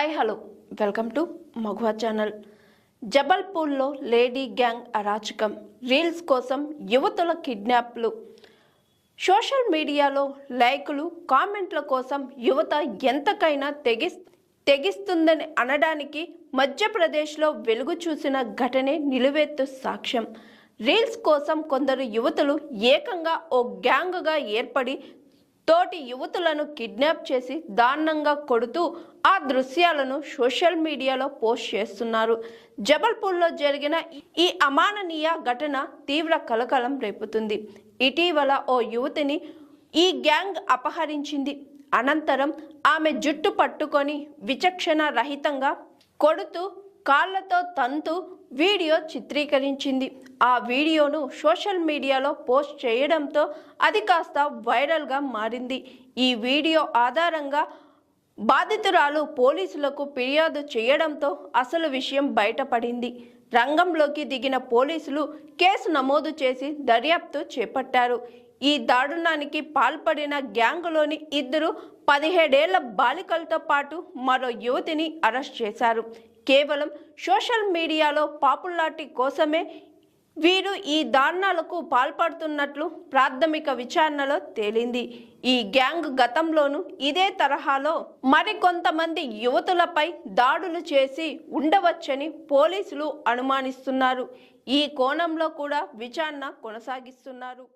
Hi hello welcome to మగువా channel. జబల్పూర్లో lady gang అరాచకం, reels కోసం యువతుల కిడ్నాప్లు. సోషల్ మీడియాలో లైకులు కామెంట్ల కోసం యువత ఎంతకైనా తెగిస్తుందని అనడానికి మధ్యప్రదేశ్లో వెలుగు చూసిన ఘటనే నిలువెత్తు సాక్ష్యం. రీల్స్ కోసం కొందరు యువతులు ఏకంగా ఓ గ్యాంగ్గా ఏర్పడి తోటి యువతులను కిడ్నాప్ చేసి దారుణంగా కొడుతూ ఆ దృశ్యాలను సోషల్ మీడియాలో పోస్ట్ చేస్తున్నారు. జబల్పూర్లో జరిగిన ఈ అమాననీయ ఘటన తీవ్ర కలకలం రేపుతుంది. ఇటీవల ఓ యువతిని ఈ గ్యాంగ్ అపహరించింది. అనంతరం ఆమె జుట్టు పట్టుకొని విచక్షణ రహితంగా కొడుతూ కాళ్లతో తంతు వీడియో చిత్రీకరించింది. ఆ వీడియోను సోషల్ మీడియాలో పోస్ట్ చేయడంతో అది కాస్త వైరల్గా మారింది. ఈ వీడియో ఆధారంగా బాధితురాలు పోలీసులకు ఫిర్యాదు చేయడంతో అసలు విషయం బయటపడింది. రంగంలోకి దిగిన పోలీసులు కేసు నమోదు చేసి దర్యాప్తు చేపట్టారు. ఈ దారుణానికి పాల్పడిన గ్యాంగులోని 17 ఏళ్ల బాలికలతో పాటు మరో యువతిని అరెస్ట్ చేశారు. కేవలం సోషల్ మీడియాలో పాపులారిటీ కోసమే వీరు ఈ దారుణాలకు పాల్పడుతున్నట్లు ప్రాథమిక విచారణలో తేలింది. ఈ గ్యాంగ్ గతంలోనూ ఇదే తరహాలో మరికొంతమంది యువతులపై దాడులు చేసి ఉండవచ్చని పోలీసులు అనుమానిస్తున్నారు. ఈ కోణంలో కూడా విచారణ కొనసాగిస్తున్నారు.